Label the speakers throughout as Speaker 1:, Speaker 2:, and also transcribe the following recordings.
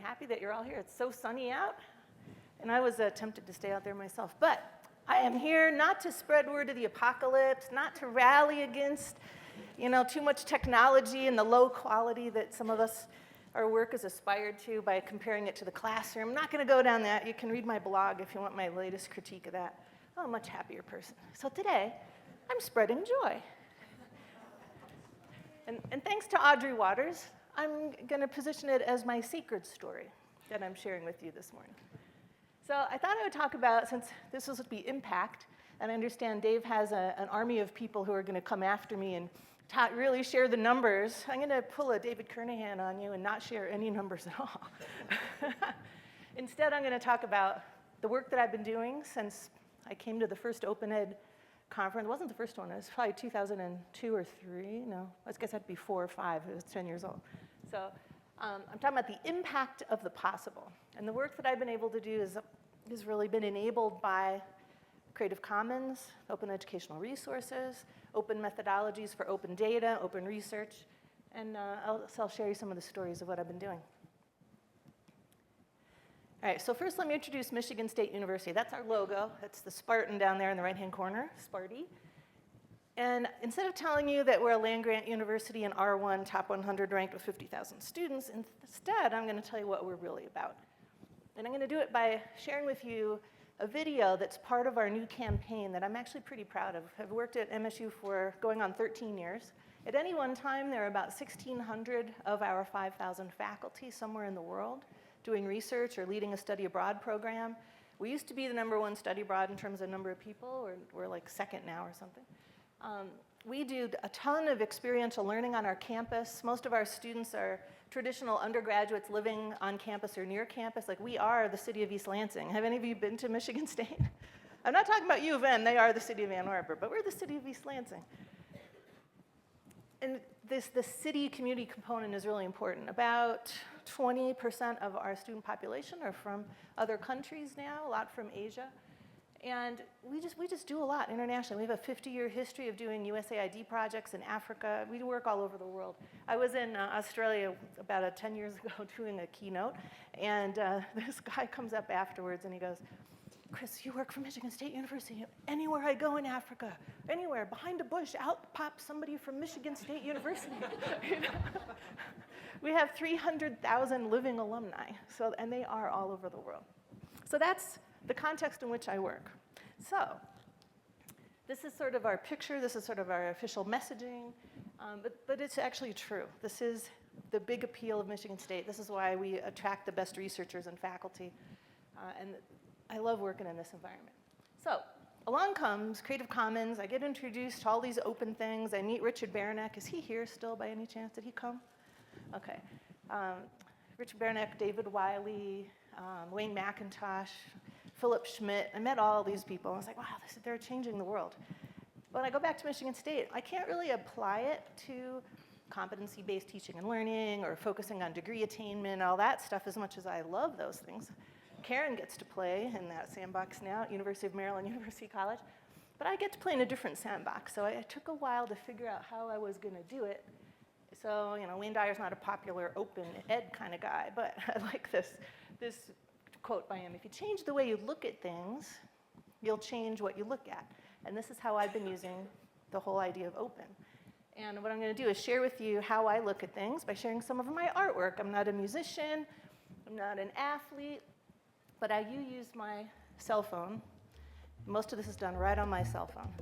Speaker 1: happy that you're all here. It's so sunny out, and I was tempted to stay out there myself. But I am here not to spread word of the apocalypse, not to rally against, too much technology and the low quality that some of our work is aspired to by comparing it to the classroom. I'm not going to go down that. You can read my blog if you want my latest critique of that. I'm a much happier person. So today, I'm spreading joy. And thanks to Audrey Waters, I'm going to position it as my sacred story that I'm sharing with you this morning. So I thought I would talk about, since this will be impact, and I understand Dave has an army of people who are going to come after me and really share the numbers. I'm going to pull a David Kernahan on you and not share any numbers at all. Instead, I'm going to talk about the work that I've been doing since I came to the first Open Ed conference. It wasn't the first one. It was probably 2002 or 3. No, I guess that'd be 4 or 5. It was 10 years old. So I'm talking about the impact of the possible. And the work that I've been able to do has really been enabled by Creative Commons, open educational resources, open methodologies for open data, open research, and I'll share you some of the stories of what I've been doing. All right, so first let me introduce Michigan State University. That's our logo. That's the Spartan down there in the right-hand corner, Sparty. And instead of telling you that we're a land-grant university in R1, top 100 ranked with 50,000 students, instead I'm going to tell you what we're really about. And I'm going to do it by sharing with you a video that's part of our new campaign that I'm actually pretty proud of. I've worked at MSU for going on 13 years. At any one time, there are about 1,600 of our 5,000 faculty somewhere in the world doing research or leading a study abroad program. We used to be the #1 study abroad in terms of number of people, or we're like second now or something. We do a ton of experiential learning on our campus. Most of our students are traditional undergraduates living on campus or near campus. Like, we are the city of East Lansing. Have any of you been to Michigan State? I'm not talking about U of M. They are the city of Ann Arbor, but we're the city of East Lansing. And the city community component is really important. About 20% of our student population are from other countries now, a lot from Asia. And we just do a lot internationally. We have a 50-year history of doing USAID projects in Africa. We work all over the world. I was in Australia about 10 years ago doing a keynote, and this guy comes up afterwards and he goes, "Chris, you work for Michigan State University. Anywhere I go in Africa, anywhere, behind a bush, out pops somebody from Michigan State University." We have 300,000 living alumni, and they are all over the world. So that's the context in which I work. So this is sort of our picture. This is sort of our official messaging, but it's actually true. This is the big appeal of Michigan State. This is why we attract the best researchers and faculty, and I love working in this environment. So along comes Creative Commons. I get introduced to all these open things. I meet Richard Baranek. Is he here still by any chance? Did he come? Okay. Richard Baranek, David Wiley, Wayne McIntosh, Philip Schmidt. I met all these people. I was like, wow, they're changing the world. But when I go back to Michigan State, I can't really apply it to competency-based teaching and learning or focusing on degree attainment, all that stuff, as much as I love those things. Karen gets to play in that sandbox now at University of Maryland, University College. But I get to play in a different sandbox. So it took a while to figure out how I was going to do it. So, Wayne Dyer's not a popular open ed kind of guy, but I like this quote by him: "If you change the way you look at things, you'll change what you look at." And this is how I've been using the whole idea of open. And what I'm going to do is share with you how I look at things by sharing some of my artwork. I'm not a musician, I'm not an athlete, but I use my cell phone. Most of this is done right on my cell phone.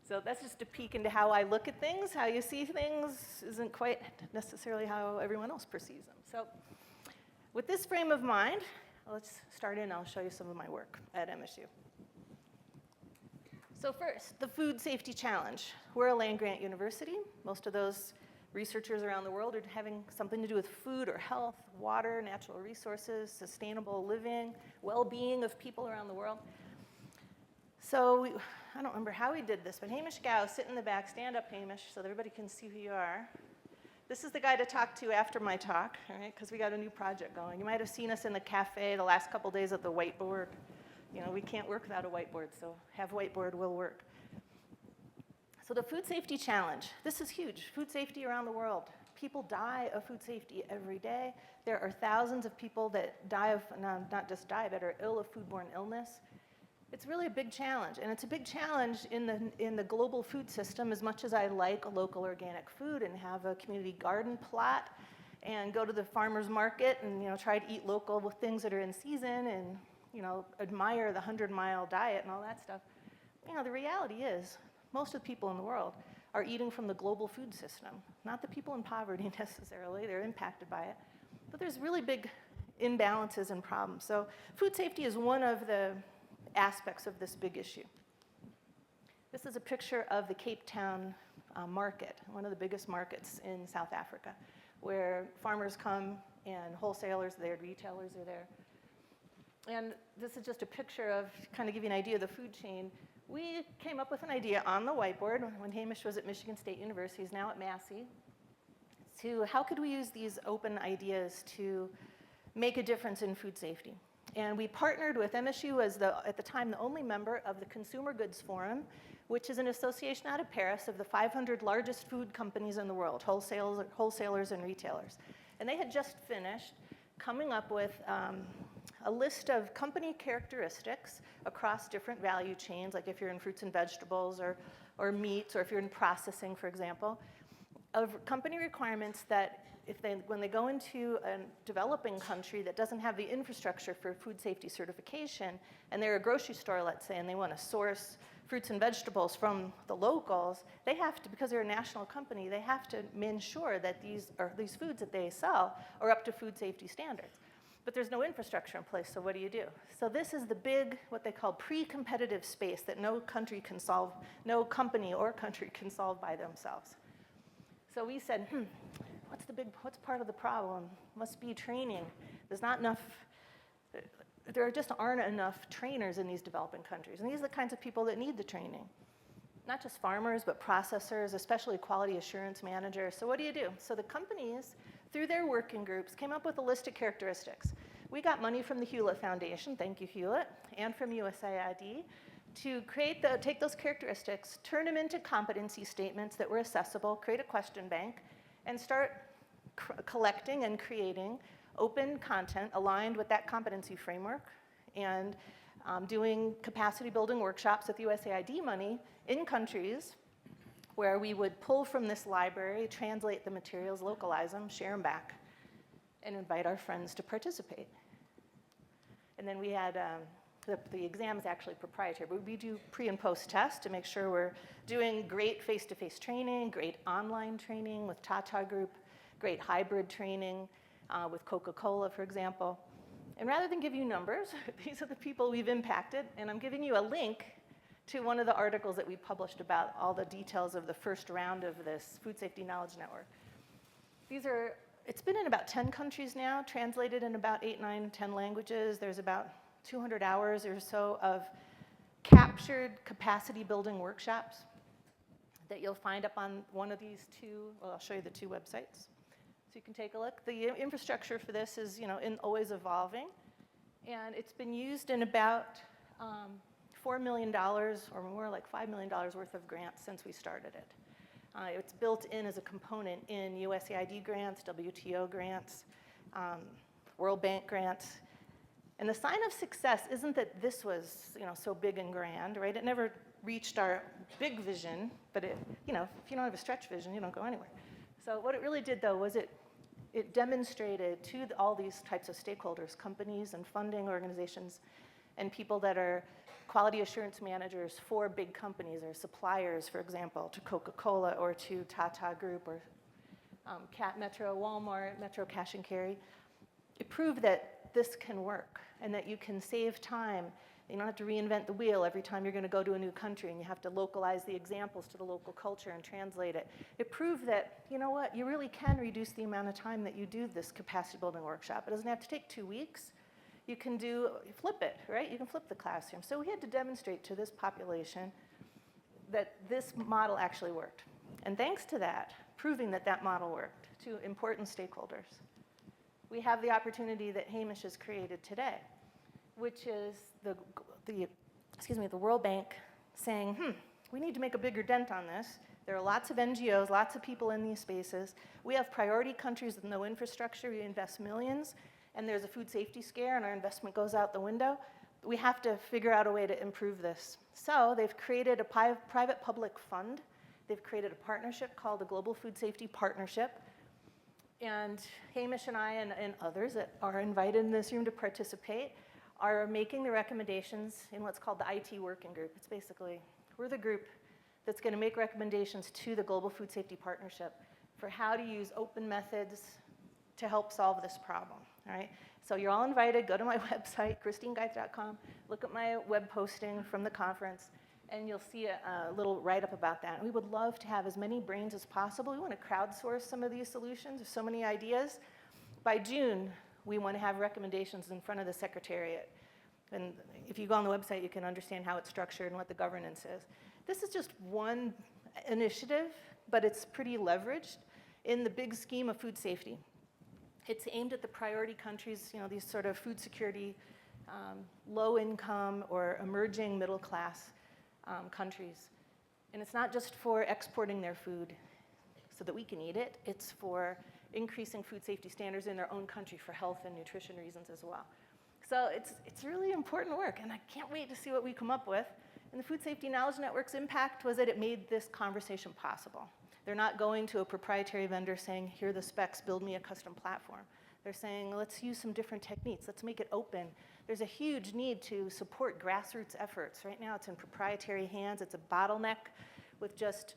Speaker 1: So that's just a peek into how I look at things. How you see things isn't quite necessarily how everyone else perceives them. So with this frame of mind, let's start in. I'll show you some of my work at MSU. So first, the Food Safety Challenge. We're a land-grant university. Most of those researchers around the world are having something to do with food or health, water, natural resources, sustainable living, well-being of people around the world. So I don't remember how we did this, but Hamish Gow, sit in the back, stand up, Hamish, so that everybody can see who you are. This is the guy to talk to after my talk, all right, because we got a new project going. You might have seen us in the cafe the last couple days at the whiteboard. You know, we can't work without a whiteboard, so have whiteboard will work. So the Food Safety Challenge, this is huge. Food safety around the world. People die of food safety every day. There are thousands of people that die of, not just die, but are ill of foodborne illness. It's really a big challenge, and it's a big challenge in the global food system. As much as I like a local organic food and have a community garden plot and go to the farmer's market and try to eat local with things that are in season and admire the 100-mile diet and all that stuff, the reality is most of the people in the world are eating from the global food system, not the people in poverty necessarily. They're impacted by it, but there's really big imbalances and problems. So food safety is one of the aspects of this big issue. This is a picture of the Cape Town market, one of the biggest markets in South Africa, where farmers come and wholesalers are there, retailers are there. And this is just a picture of, kind of give you an idea of the food chain. We came up with an idea on the whiteboard when Hamish was at Michigan State University, he's now at Massey, to how could we use these open ideas to make a difference in food safety. And we partnered with MSU as at the time, the only member of the Consumer Goods Forum, which is an association out of Paris of the 500 largest food companies in the world, wholesalers and retailers. And they had just finished coming up with a list of company characteristics across different value chains, like if you're in fruits and vegetables or meats, or if you're in processing, for example, of company requirements that when they go into a developing country that doesn't have the infrastructure for food safety certification, and they're a grocery store, let's say, and they want to source fruits and vegetables from the locals, they have to, because they're a national company, they have to ensure that these foods that they sell are up to food safety standards. But there's no infrastructure in place, so what do you do? So this is the big, what they call pre-competitive space that no company or country can solve by themselves. So we said, what's part of the problem? Must be training. There just aren't enough trainers in these developing countries. And these are the kinds of people that need the training. Not just farmers, but processors, especially quality assurance managers. So what do you do? So the companies, through their working groups, came up with a list of characteristics. We got money from the Hewlett Foundation, thank you Hewlett, and from USAID, to take those characteristics, turn them into competency statements that were accessible, create a question bank, and start collecting and creating open content aligned with that competency framework, and doing capacity building workshops with USAID money in countries where we would pull from this library, translate the materials, localize them, share them back, and invite our friends to participate. And then we had, the exam is actually proprietary, but we do pre and post tests to make sure we're doing great face-to-face training, great online training with Tata Group, great hybrid training with Coca-Cola, for example. And rather than give you numbers, these are the people we've impacted, and I'm giving you a link to one of the articles that we published about all the details of the first round of this Food Safety Knowledge Network. It's been in about 10 countries now, translated in about 8, 9, 10 languages. There's about 200 hours or so of captured capacity building workshops that you'll find up on one of these I'll show you the 2 websites. So you can take a look. The infrastructure for this is always evolving, and it's been used in about $4 million, or more like $5 million worth of grants since we started it. It's built in as a component in USAID grants, WTO grants, World Bank grants. And the sign of success isn't that this was so big and grand, right? It never reached our big vision, but if you don't have a stretch vision, you don't go anywhere. So what it really did, though, was it demonstrated to all these types of stakeholders, companies and funding organizations, and people that are quality assurance managers for big companies or suppliers, for example, to Coca-Cola or to Tata Group or Metro, Walmart, Metro Cash and Carry. It proved that this can work and that you can save time. You don't have to reinvent the wheel every time you're going to go to a new country and you have to localize the examples to the local culture and translate it. It proved that, you know what, you really can reduce the amount of time that you do this capacity building workshop. It doesn't have to take 2 weeks. You can flip it, right? You can flip the classroom. So we had to demonstrate to this population that this model actually worked. And thanks to that, proving that that model worked to important stakeholders, we have the opportunity that Hamish has created today, which is the World Bank saying, we need to make a bigger dent on this. There are lots of NGOs, lots of people in these spaces. We have priority countries with no infrastructure. We invest millions, and there's a food safety scare, and our investment goes out the window. We have to figure out a way to improve this. So they've created a private-public fund. They've created a partnership called the Global Food Safety Partnership. And Hamish and I and others that are invited in this room to participate are making the recommendations in what's called the IT working group. It's basically, we're the group that's going to make recommendations to the Global Food Safety Partnership for how to use open methods to help solve this problem, all right? So you're all invited. Go to my website, christinegeith.com, look at my web posting from the conference, and you'll see a little write-up about that. And we would love to have as many brains as possible. We want to crowdsource some of these solutions. There's so many ideas. By June, we want to have recommendations in front of the Secretariat. And if you go on the website, you can understand how it's structured and what the governance is. This is just one initiative, but it's pretty leveraged in the big scheme of food safety. It's aimed at the priority countries, you know, these sort of food security, low income or emerging middle class countries. And it's not just for exporting their food so that we can eat it. It's for increasing food safety standards in their own country for health and nutrition reasons as well. So it's really important work, and I can't wait to see what we come up with. And the Food Safety Knowledge Network's impact was that it made this conversation possible. They're not going to a proprietary vendor saying, here are the specs, build me a custom platform. They're saying, let's use some different techniques. Let's make it open. There's a huge need to support grassroots efforts. Right now, it's in proprietary hands. It's a bottleneck with just,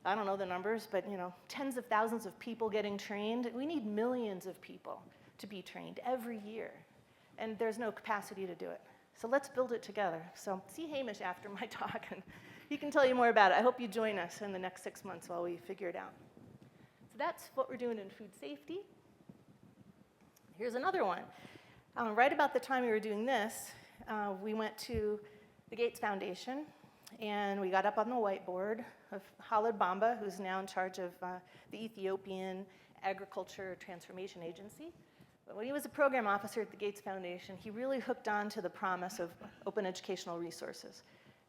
Speaker 1: I don't know the numbers, but tens of thousands of people getting trained. We need millions of people to be trained every year, and there's no capacity to do it. So let's build it together. So see Hamish after my talk, and he can tell you more about it. I hope you join us in the next 6 months while we figure it out. So that's what we're doing in food safety. Here's another one. Right about the time we were doing this, we went to the Gates Foundation, and we got up on the whiteboard of Khalid Bamba, who's now in charge of the Ethiopian Agriculture Transformation Agency. But when he was a program officer at the Gates Foundation, he really hooked on to the promise of open educational resources.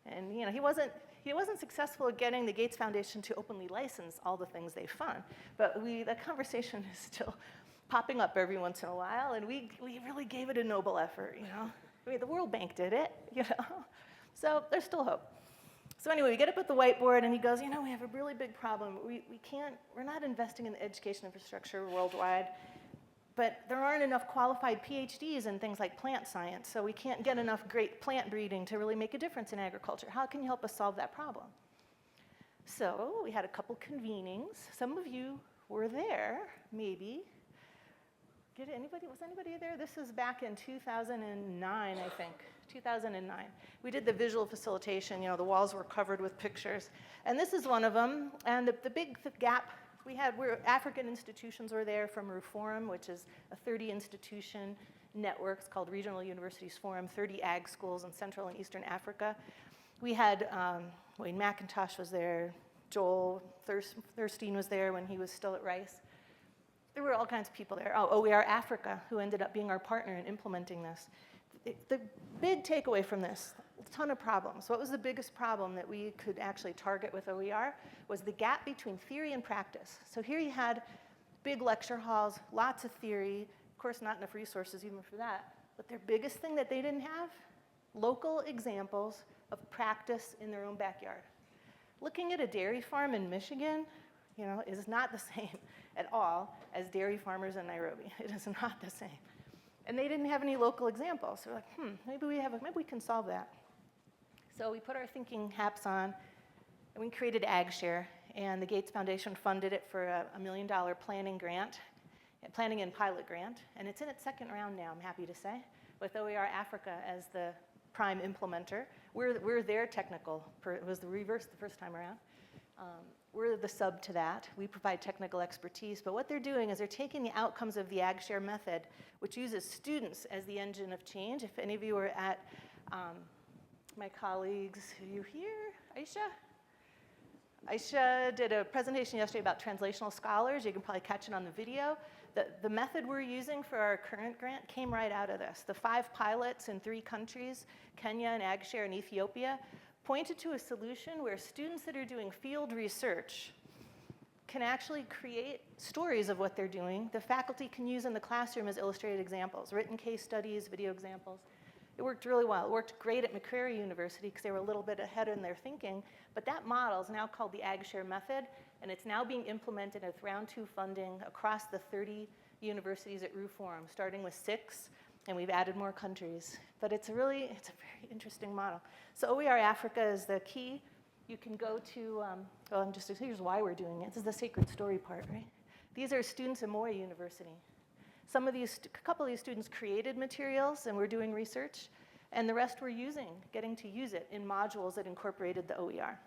Speaker 1: And he wasn't successful at getting the Gates Foundation to openly license all the things they fund. But that conversation is still popping up every once in a while, and we really gave it a noble effort, I mean, the World Bank did it, So there's still hope. So anyway, we get up at the whiteboard, and he goes, we have a really big problem. We're not investing in the education infrastructure worldwide, but there aren't enough qualified PhDs in things like plant science, so we can't get enough great plant breeding to really make a difference in agriculture. How can you help us solve that problem? So we had a couple convenings. Some of you were there, maybe. Was anybody there? This is back in 2009, I think, 2009. We did the visual facilitation. The walls were covered with pictures. And this is one of them. And the big gap we had, African institutions were there from RUForum, which is a 30-institution network. It's called Regional Universities Forum, 30 ag schools in Central and Eastern Africa. We had Wayne McIntosh was there. Joel Thurstein was there when he was still at Rice. There were all kinds of people there. We are Africa, who ended up being our partner in implementing this. The big takeaway from this, a ton of problems. What was the biggest problem that we could actually target with OER was the gap between theory and practice. So here you had big lecture halls, lots of theory, of course not enough resources even for that, but their biggest thing that they didn't have, local examples of practice in their own backyard. Looking at a dairy farm in Michigan, is not the same at all as dairy farmers in Nairobi. It is not the same. And they didn't have any local examples. So we're like, maybe we can solve that. So we put our thinking hats on, and we created AgShare, and the Gates Foundation funded it for a $1 million planning and pilot grant, and it's in its second round now, I'm happy to say, with OER Africa as the prime implementer. We're their technical, it was the reverse the first time around. We're the sub to that. We provide technical expertise, but what they're doing is they're taking the outcomes of the AgShare method, which uses students as the engine of change. If any of you were at my colleagues, are you here? Aisha did a presentation yesterday about translational scholars. You can probably catch it on the video. The method we're using for our current grant came right out of this. The 5 pilots in 3 countries, Kenya and AgShare and Ethiopia, pointed to a solution where students that are doing field research can actually create stories of what they're doing. The faculty can use in the classroom as illustrated examples, written case studies, video examples. It worked really well. It worked great at Macquarie University because they were a little bit ahead in their thinking. But that model is now called the AgShare method, and it's now being implemented with round 2 funding across the 30 universities at RU Forum, starting with 6, and we've added more countries. But it's a very interesting model. So OER Africa is the key. You can go to, here's why we're doing it. This is the sacred story part, right? These are students at Moi University. A couple of these students created materials, and we're doing research, and the rest we're getting to use it in modules that incorporated the OER.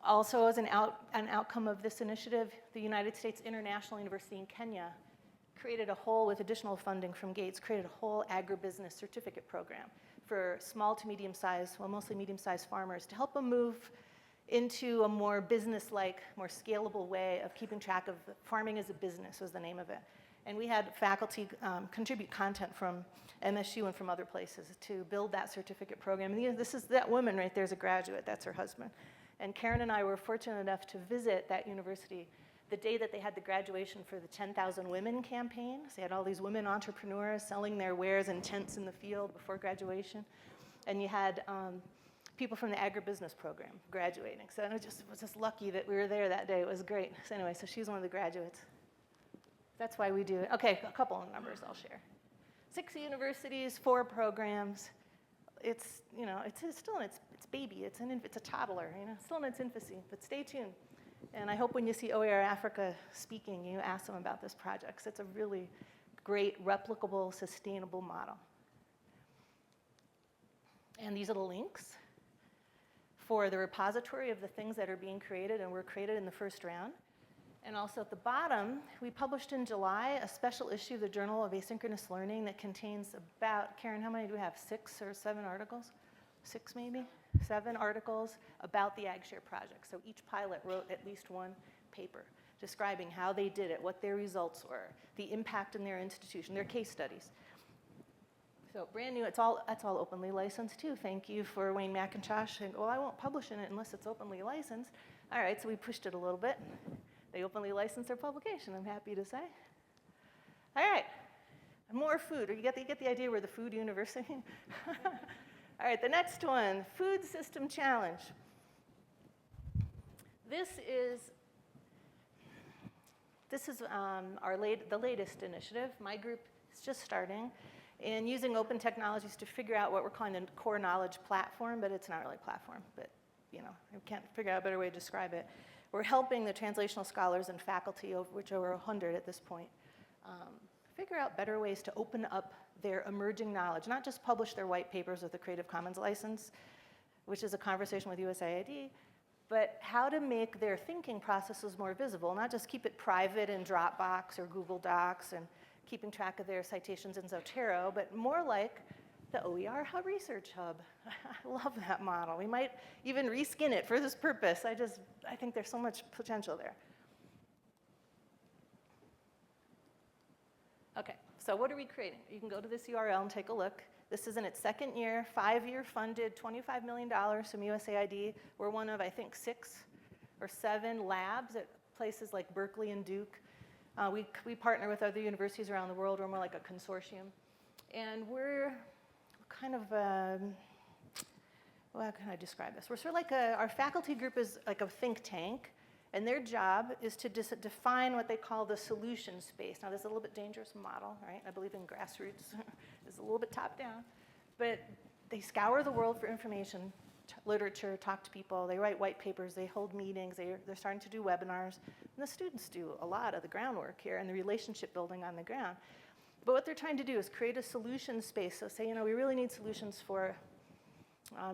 Speaker 1: Also, as an outcome of this initiative, the United States International University in Kenya created with additional funding from Gates, created a whole agribusiness certificate program for small to medium-sized, mostly medium-sized farmers, to help them move into a more business-like, more scalable way of keeping track of farming as a business was the name of it. And we had faculty contribute content from MSU and from other places to build that certificate program. And this is that woman right there is a graduate, that's her husband. And Karen and I were fortunate enough to visit that university the day that they had the graduation for the 10,000 Women campaign. So they had all these women entrepreneurs selling their wares in tents in the field before graduation. And you had people from the agribusiness program graduating. So I was just lucky that we were there that day. It was great. So anyway, so she's one of the graduates. That's why we do it. Okay, a couple of numbers I'll share. 6 universities, 4 programs. It's still in its baby. It's a toddler, still in its infancy. But stay tuned. And I hope when you see OER Africa speaking, you ask them about this project, because it's a really great, replicable, sustainable model. And these are the links for the repository of the things that are being created and were created in the first round. And also at the bottom, we published in July a special issue of the Journal of Asynchronous Learning that contains about, Karen, how many do we have? 6 or 7 articles? 6 maybe? 7 articles about the AgShare project. So each pilot wrote at least 1 paper describing how they did it, what their results were, the impact in their institution, their case studies. So brand new, that's all openly licensed too. Thank you for Wayne McIntosh saying, I won't publish in it unless it's openly licensed. All right, so we pushed it a little bit. They openly licensed their publication, I'm happy to say. All right, more food. You get the idea we're the food university? All right, the next one, Food System Challenge. This is the latest initiative. My group is just starting and using open technologies to figure out what we're calling the core knowledge platform, but it's not really a platform, but I can't figure out a better way to describe it. We're helping the translational scholars and faculty, which are over 100 at this point, figure out better ways to open up their emerging knowledge, not just publish their white papers with the Creative Commons license, which is a conversation with USAID, but how to make their thinking processes more visible, not just keep it private in Dropbox or Google Docs and keeping track of their citations in Zotero, but more like the OER Hub Research Hub. I love that model. We might even reskin it for this purpose. I think there's so much potential there. Okay, so what are we creating? You can go to this URL and take a look. This is in its second year, 5-year funded, $25 million from USAID. We're one of, I think, 6 or 7 labs at places like Berkeley and Duke. We partner with other universities around the world. We're more like a consortium. And we're kind of, how can I describe this? We're sort of like our faculty group is like a think tank, and their job is to define what they call the solution space. Now, this is a little bit dangerous model, right? I believe in grassroots. It's a little bit top down. But they scour the world for information, literature, talk to people, they write white papers, they hold meetings, they're starting to do webinars, and the students do a lot of the groundwork here and the relationship building on the ground. But what they're trying to do is create a solution space. So say, we really need solutions for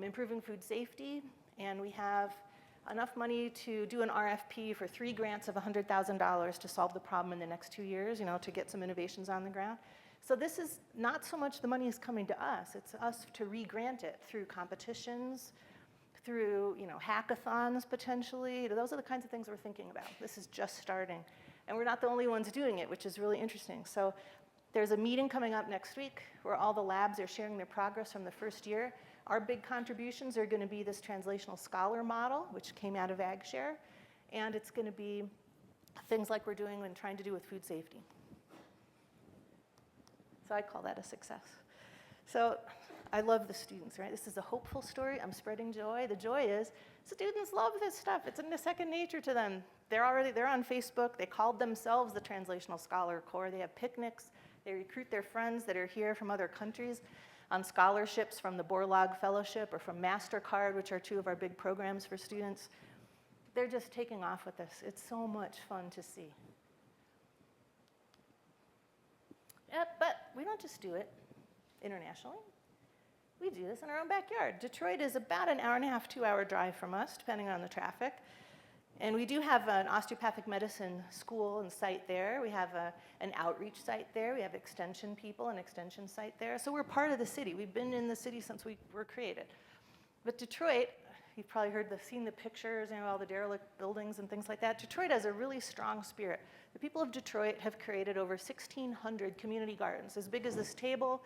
Speaker 1: improving food safety, and we have enough money to do an RFP for 3 grants of $100,000 to solve the problem in the next 2 years, to get some innovations on the ground. So this is not so much the money is coming to us, it's us to re-grant it through competitions, through hackathons potentially. Those are the kinds of things we're thinking about. This is just starting. And we're not the only ones doing it, which is really interesting. So there's a meeting coming up next week where all the labs are sharing their progress from the first year. Our big contributions are going to be this translational scholar model, which came out of AgShare, and it's going to be things like we're doing and trying to do with food safety. So I call that a success. So I love the students, right? This is a hopeful story. I'm spreading joy. The joy is students love this stuff. It's in the second nature to them. They're on Facebook. They called themselves the Translational Scholar Corps. They have picnics. They recruit their friends that are here from other countries on scholarships from the Borlaug Fellowship or from MasterCard, which are 2 of our big programs for students. They're just taking off with this. It's so much fun to see. But we don't just do it internationally. We do this in our own backyard. Detroit is about an 1.5 to 2-hour drive from us, depending on the traffic. And we do have an osteopathic medicine school and site there. We have an outreach site there. We have extension people and extension site there. So we're part of the city. We've been in the city since we were created. But Detroit, you've probably seen the pictures, all the derelict buildings and things like that. Detroit has a really strong spirit. The people of Detroit have created over 1,600 community gardens, as big as this table,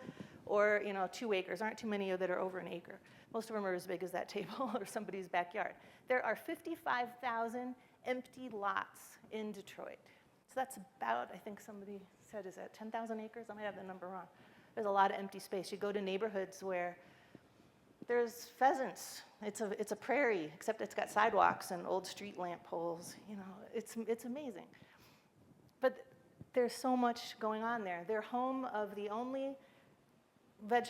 Speaker 1: or 2 acres. Aren't too many that are over an acre. Most of them are as big as that table or somebody's backyard. There are 55,000 empty lots in Detroit. So that's about, I think somebody said, is that 10,000 acres? I might have the number wrong. There's a lot of empty space. You go to neighborhoods where there's pheasants. It's a prairie, except it's got sidewalks and old street lamp poles. It's amazing. But there's so much going on there. They're home of the only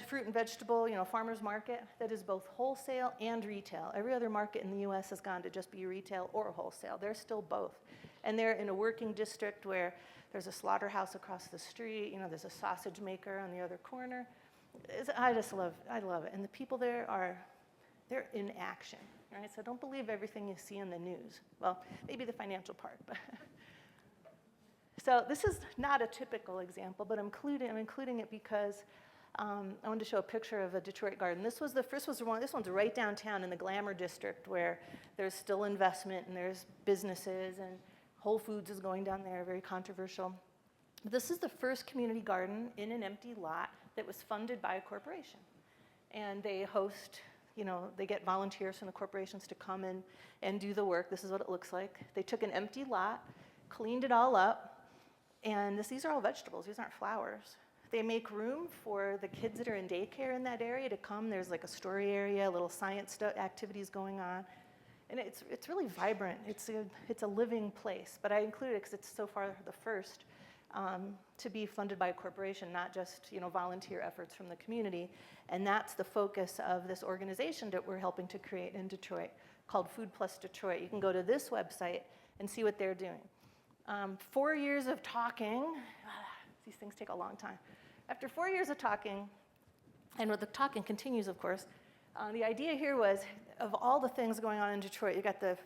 Speaker 1: fruit and vegetable, farmers market that is both wholesale and retail. Every other market in the U.S. has gone to just be retail or wholesale. They're still both. And they're in a working district where there's a slaughterhouse across the street. There's a sausage maker on the other corner. I love it. And the people there they're in action, right? So don't believe everything you see in the news. Well, maybe the financial part, but. So this is not a typical example, but I'm including it because I wanted to show a picture of a Detroit garden. This was the first one. This one's right downtown in the Glamour District, where there's still investment and there's businesses, and Whole Foods is going down there, very controversial. But this is the first community garden in an empty lot that was funded by a corporation. And they host, they get volunteers from the corporations to come in and do the work. This is what it looks like. They took an empty lot, cleaned it all up, and these are all vegetables. These aren't flowers. They make room for the kids that are in daycare in that area to come. There's like a story area, little science activities going on. And it's really vibrant. It's a living place. But I included it because it's so far the first to be funded by a corporation, not just volunteer efforts from the community. And that's the focus of this organization that we're helping to create in Detroit called Food Plus Detroit. You can go to this website and see what they're doing. 4 years of talking, these things take a long time. After 4 years of talking, and the talking continues, of course, the idea here was, of all the things going on in Detroit, you've got the,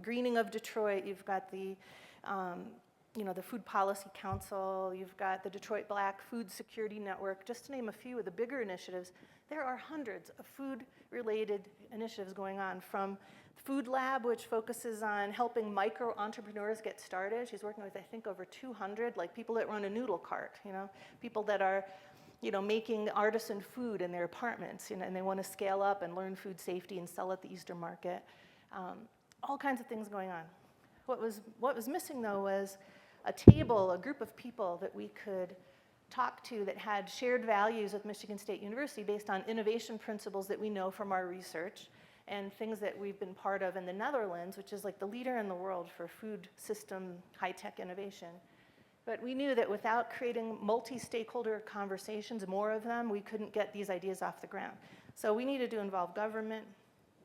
Speaker 1: greening of Detroit, you've got the, the Food Policy Council, you've got the Detroit Black Food Security Network, just to name a few of the bigger initiatives. There are hundreds of food-related initiatives going on, from Food Lab, which focuses on helping micro-entrepreneurs get started. She's working with, I think, over 200, like people that run a noodle cart, people that are, making artisan food in their apartments, and they want to scale up and learn food safety and sell at the Easter market. All kinds of things going on. What was missing, though, was a table, a group of people that we could talk to that had shared values with Michigan State University based on innovation principles that we know from our research, and things that we've been part of in the Netherlands, which is like the leader in the world for food system high-tech innovation. But we knew that without creating multi-stakeholder conversations, more of them, we couldn't get these ideas off the ground. So we needed to involve government,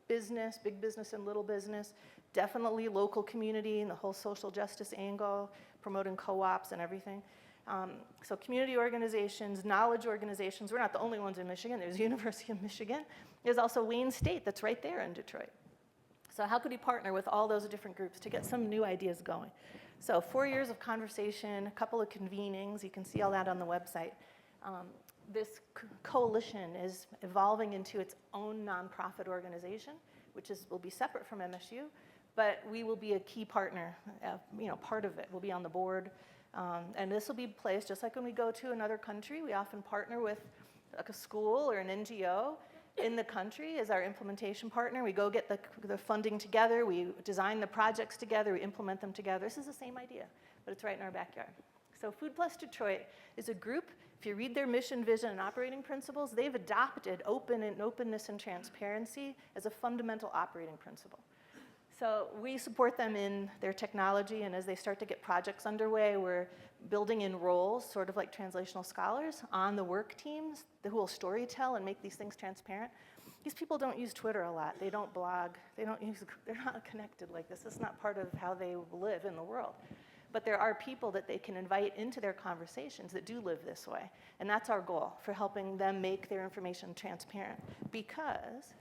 Speaker 1: business, big business and little business, definitely local community and the whole social justice angle, promoting co-ops and everything. So community organizations, knowledge organizations, we're not the only ones in Michigan. There's University of Michigan. There's also Wayne State that's right there in Detroit. So how could we partner with all those different groups to get some new ideas going? So 4 years of conversation, a couple of convenings. You can see all that on the website. This coalition is evolving into its own nonprofit organization, which will be separate from MSU, but we will be a key partner, part of it. We'll be on the board. And this will be placed, just like when we go to another country, we often partner with like a school or an NGO in the country as our implementation partner. We go get the funding together, we design the projects together, we implement them together. This is the same idea, but it's right in our backyard. So Food Plus Detroit is a group. If you read their mission, vision, and operating principles, they've adopted openness and transparency as a fundamental operating principle. So we support them in their technology, and as they start to get projects underway, we're building in roles, sort of like translational scholars, on the work teams who will storytell and make these things transparent. These people don't use Twitter a lot. They don't blog. They're not connected like this. It's not part of how they live in the world. But there are people that they can invite into their conversations that do live this way. And that's our goal for helping them make their information transparent, because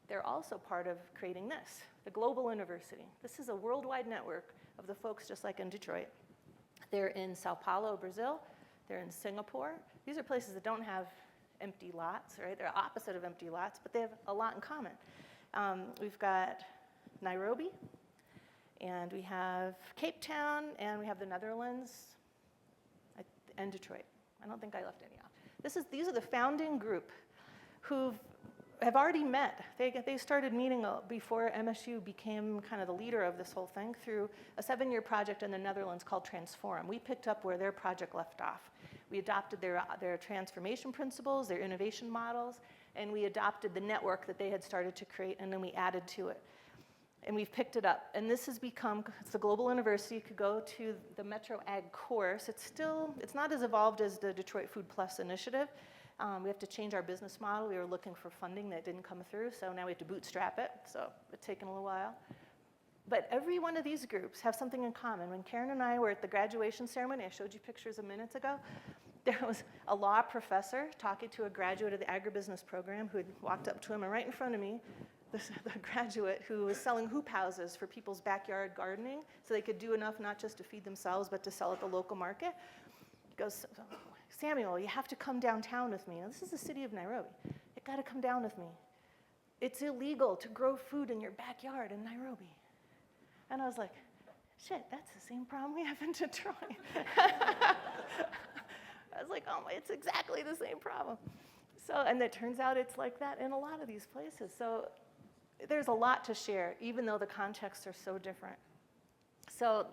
Speaker 1: they're also part of creating this, the Global University. This is a worldwide network of the folks just like in Detroit. They're in Sao Paulo, Brazil. They're in Singapore. These are places that don't have empty lots, right? They're opposite of empty lots, but they have a lot in common. We've got Nairobi, and we have Cape Town, and we have the Netherlands, and Detroit. I don't think I left any out. These are the founding group who have already met. They started meeting before MSU became kind of the leader of this whole thing through a 7-year project in the Netherlands called Transform. We picked up where their project left off. We adopted their transformation principles, their innovation models, and we adopted the network that they had started to create, and then we added to it. And we've picked it up. And this has become, it's the Global University. You could go to the Metro Ag course. It's not as evolved as the Detroit Food Plus initiative. We have to change our business model. We were looking for funding that didn't come through, so now we have to bootstrap it. So it's taken a little while. But every one of these groups have something in common. When Karen and I were at the graduation ceremony, I showed you pictures a minute ago, there was a law professor talking to a graduate of the agribusiness program who had walked up to him, and right in front of me, the graduate who was selling hoop houses for people's backyard gardening so they could do enough not just to feed themselves but to sell at the local market. He goes, Samuel, you have to come downtown with me. Now, this is the city of Nairobi. You've got to come down with me. It's illegal to grow food in your backyard in Nairobi. And I was like, shit, that's the same problem we have in Detroit. I was like, oh, it's exactly the same problem. So, and it turns out it's like that in a lot of these places. So there's a lot to share, even though the contexts are so different. So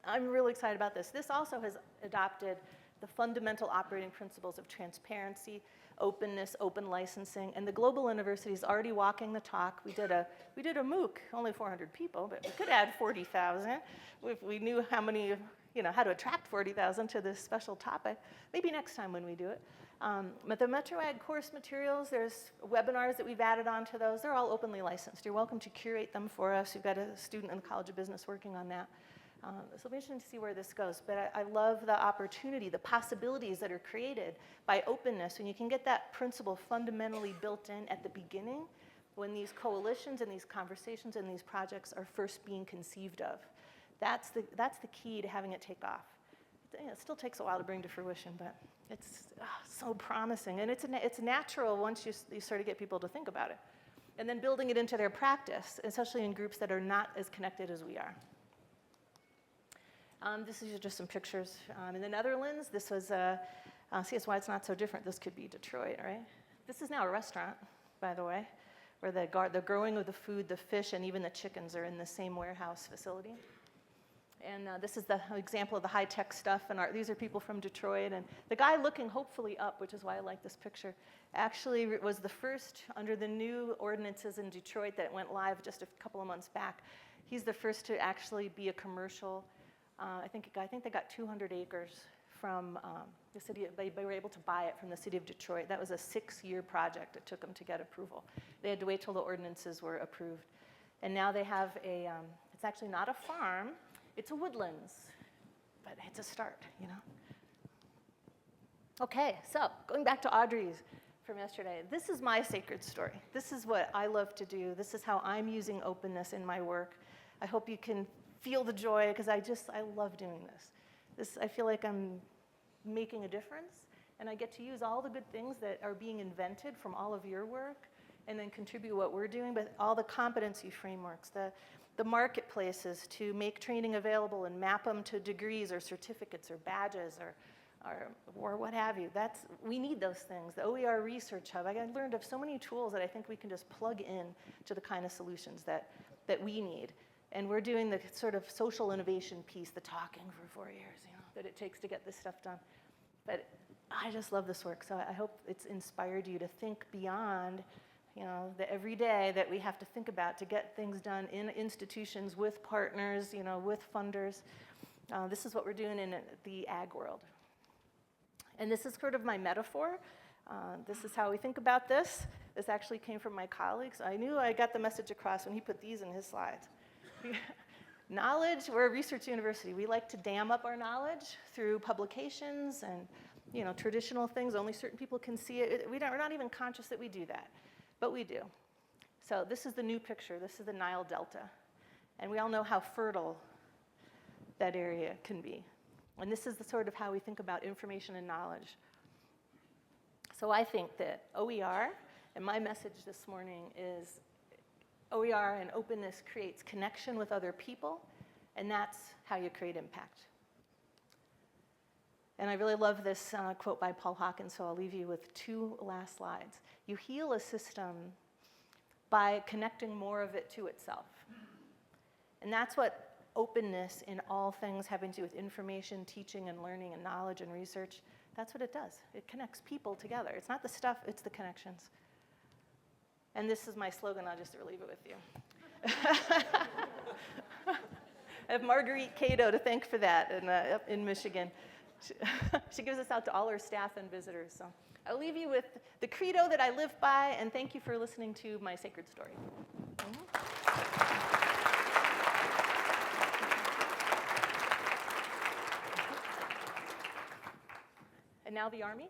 Speaker 1: I'm really excited about this. This also has adopted the fundamental operating principles of transparency, openness, open licensing, and the Global University is already walking the talk. We did a MOOC, only 400 people, but we could add 40,000 if we knew how to attract 40,000 to this special topic. Maybe next time when we do it. But the Metro Ag course materials, there's webinars that we've added onto those. They're all openly licensed. You're welcome to curate them for us. We've got a student in the College of Business working on that. So it'll be interesting to see where this goes. But I love the opportunity, the possibilities that are created by openness. When you can get that principle fundamentally built in at the beginning, when these coalitions and these conversations and these projects are first being conceived of. That's the key to having it take off. It still takes a while to bring to fruition, but it's so promising. And it's natural once you sort of get people to think about it. And then building it into their practice, especially in groups that are not as connected as we are. This is just some pictures. In the Netherlands, this was, see that's why it's not so different. This could be Detroit, right? This is now a restaurant, by the way, where the growing of the food, the fish, and even the chickens are in the same warehouse facility. And this is the example of the high-tech stuff. And these are people from Detroit. And the guy looking hopefully up, which is why I like this picture, actually was the first under the new ordinances in Detroit that went live just a couple of months back. He's the first to actually be a commercial I think they got 200 acres from the city. They were able to buy it from the city of Detroit. That was a 6-year project it took them to get approval. They had to wait till the ordinances were approved. And now they have it's actually not a farm, it's a woodlands. But it's a start, you know? Okay, so going back to Audrey's from yesterday, this is my sacred story. This is what I love to do. This is how I'm using openness in my work. I hope you can feel the joy, because I love doing this. I feel like I'm making a difference, and I get to use all the good things that are being invented from all of your work, and then contribute what we're doing, but all the competency frameworks, the marketplaces to make training available and map them to degrees or certificates or badges or what have you. We need those things. The OER Research Hub, I learned of so many tools that I think we can just plug in to the kind of solutions that we need. And we're doing the sort of social innovation piece, the talking for 4 years, you know, that it takes to get this stuff done. But I just love this work, so I hope it's inspired you to think beyond, you know, the everyday that we have to think about to get things done in institutions with partners, you know, with funders. This is what we're doing in the ag world. And this is sort of my metaphor. This is how we think about this. This actually came from my colleagues. I knew I got the message across when he put these in his slides. Knowledge, we're a research university. We like to dam up our knowledge through publications and, you know, traditional things. Only certain people can see it. We're not even conscious that we do that, but we do. So this is the new picture. This is the Nile Delta. And we all know how fertile that area can be. And this is the sort of how we think about information and knowledge. So I think that OER, and my message this morning is OER and openness creates connection with other people, and that's how you create impact. And I really love this quote by Paul Hawkins, so I'll leave you with 2 last slides. You heal a system by connecting more of it to itself. And that's what openness in all things having to do with information, teaching, and learning, and knowledge and research, that's what it does. It connects people together. It's not the stuff, it's the connections. And this is my slogan, I'll just leave it with you. I have Marguerite Cato to thank for that up in Michigan. She gives this out to all her staff and visitors. So I'll leave you with the credo that I live by, and thank you for listening to my sacred story. And now the Army?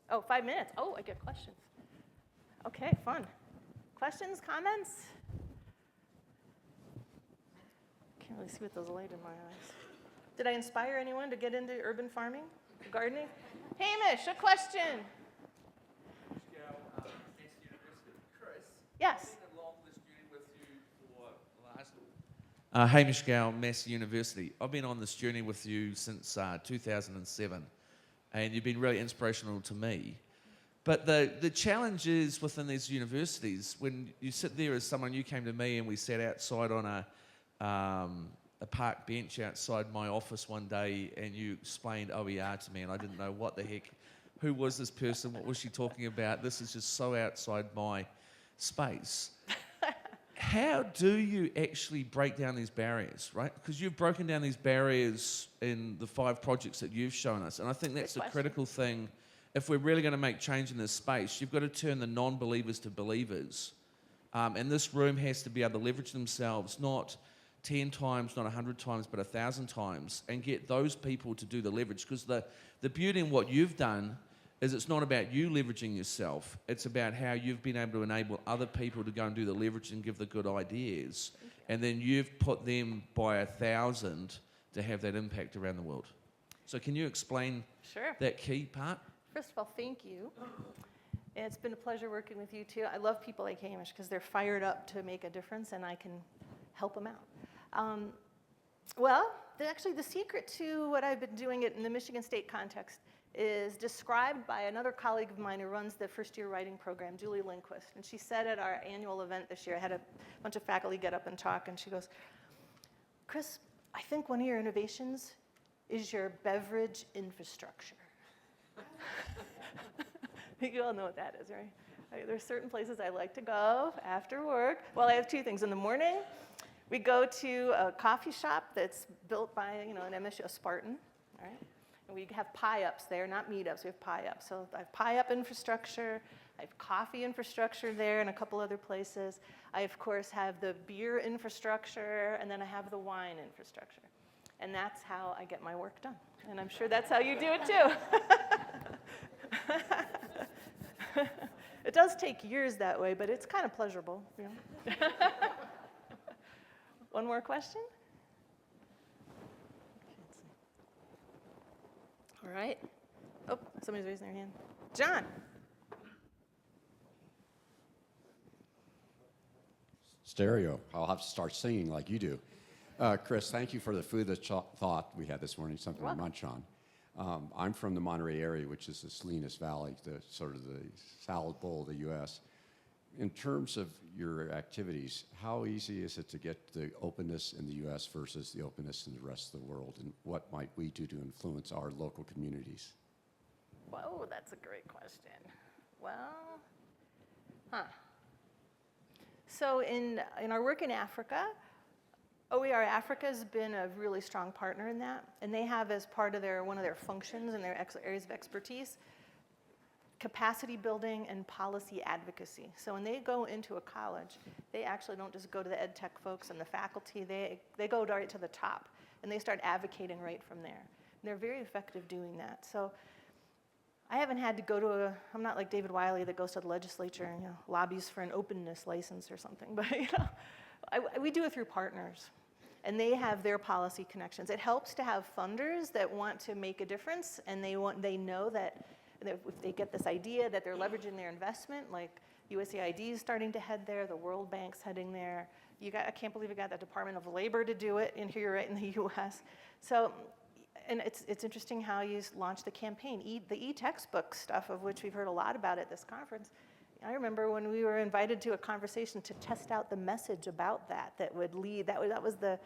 Speaker 1: Oh, 5 minutes. Oh, I get questions. Okay, fun. Questions, comments? Can't really see with those light in my eyes. Did I inspire anyone to get into urban farming, gardening? Hamish, a question. Yes.
Speaker 2: Hamish Gow, Massey University. I've been on this journey with you since 2007, and you've been really inspirational to me. But the challenge is within these universities, when you sit there as someone, you came to me and we sat outside on a park bench outside my office one day, and you explained OER to me, and I didn't know what the heck, who was this person, what was she talking about? This is just so outside my space. How do you actually break down these barriers, right? Because you've broken down these barriers in the 5 projects that you've shown us, and I think that's a critical thing. If we're really going to make change in this space, you've got to turn the non-believers to believers. And this room has to be able to leverage themselves, not 10 times, not 100 times, but 1,000 times, and get those people to do the leverage. Because the beauty in what you've done is it's not about you leveraging yourself. It's about how you've been able to enable other people to go and do the leverage and give the good ideas. And then you've put them by 1,000 to have that impact around the world. So can you explain that key part?
Speaker 1: First of all, thank you. It's been a pleasure working with you, too. I love people like Hamish because they're fired up to make a difference, and I can help them out. Well, actually, the secret to what I've been doing in the Michigan State context is described by another colleague of mine who runs the first-year writing program, Julie Lindquist. And she said at our annual event this year, I had a bunch of faculty get up and talk, and she goes, Chris, I think one of your innovations is your beverage infrastructure. You all know what that is, right? There's certain places I like to go after work. Well, I have 2 things. In the morning, We go to a coffee shop that's built by, an MSU, a Spartan, all right? And we have pie-ups there, not meetups, we have pie-ups. So I have pie-up infrastructure, I have coffee infrastructure there and a couple other places. I, of course, have the beer infrastructure, and then I have the wine infrastructure. And that's how I get my work done. And I'm sure that's how you do it too. It does take years that way, but it's kind of pleasurable. One more question? All right. Oh, somebody's raising their hand. John.
Speaker 3: Stereo. I'll have to start singing like you do. Chris, thank you for the food thought we had this morning, something to munch on. I'm from the Monterey area, which is the Salinas Valley, the sort of the salad bowl of the U.S. In terms of your activities, how easy is it to get the openness in the U.S. versus the openness in the rest of the world, and what might we do to influence our local communities?
Speaker 1: Whoa, that's a great question. Well, So in our work in Africa, OER Africa has been a really strong partner in that, and they have as part of one of their functions and their areas of expertise, capacity building and policy advocacy. So when they go into a college, they actually don't just go to the ed tech folks and the faculty, they go right to the top, and they start advocating right from there. And they're very effective doing that. So I haven't had to go to I'm not like David Wiley that goes to the legislature and lobbies for an openness license or something, but we do it through partners, and they have their policy connections. It helps to have funders that want to make a difference, and they know that if they get this idea that they're leveraging their investment, like USAID is starting to head there, the World Bank's heading there. I can't believe you got the Department of Labor to do it in here, right in the U.S. So, and it's interesting how you launch the campaign, the e-textbook stuff, of which we've heard a lot about at this conference. I remember when we were invited to a conversation to test out the message about that would lead. That was the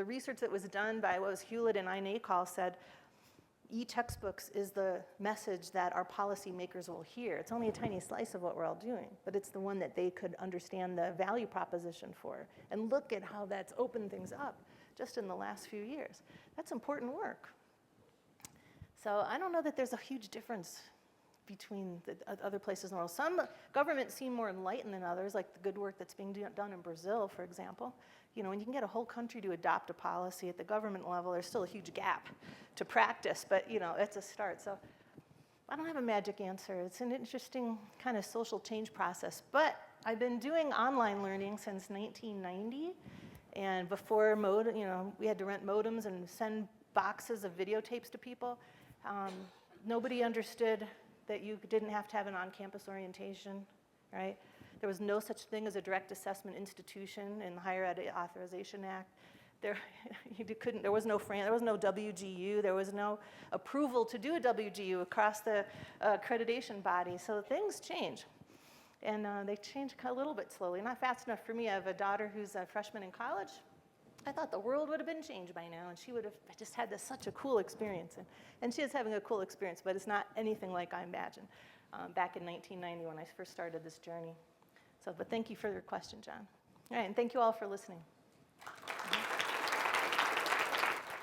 Speaker 1: research that was done by Hewlett and Inacol said, e-textbooks is the message that our policymakers will hear. It's only a tiny slice of what we're all doing, but it's the one that they could understand the value proposition for. And look at how that's opened things up just in the last few years. That's important work. So I don't know that there's a huge difference between the other places in the world. Some governments seem more enlightened than others, like the good work that's being done in Brazil, for example. When you can get a whole country to adopt a policy at the government level, there's still a huge gap to practice, but it's a start. So I don't have a magic answer. It's an interesting kind of social change process, but I've been doing online learning since 1990, and before we had to rent modems and send boxes of videotapes to people. Nobody understood that you didn't have to have an on-campus orientation, right? There was no such thing as a direct assessment institution in the Higher Ed Authorization Act. There was no WGU. There was no approval to do a WGU across the accreditation body. So things change, and they change a little bit slowly. Not fast enough for me. I have a daughter who's a freshman in college. I thought the world would have been changed by now, and she would have just had such a cool experience. And she is having a cool experience, but it's not anything like I imagined back in 1990 when I first started this journey. But thank you for your question, John. All right, and thank you all for listening.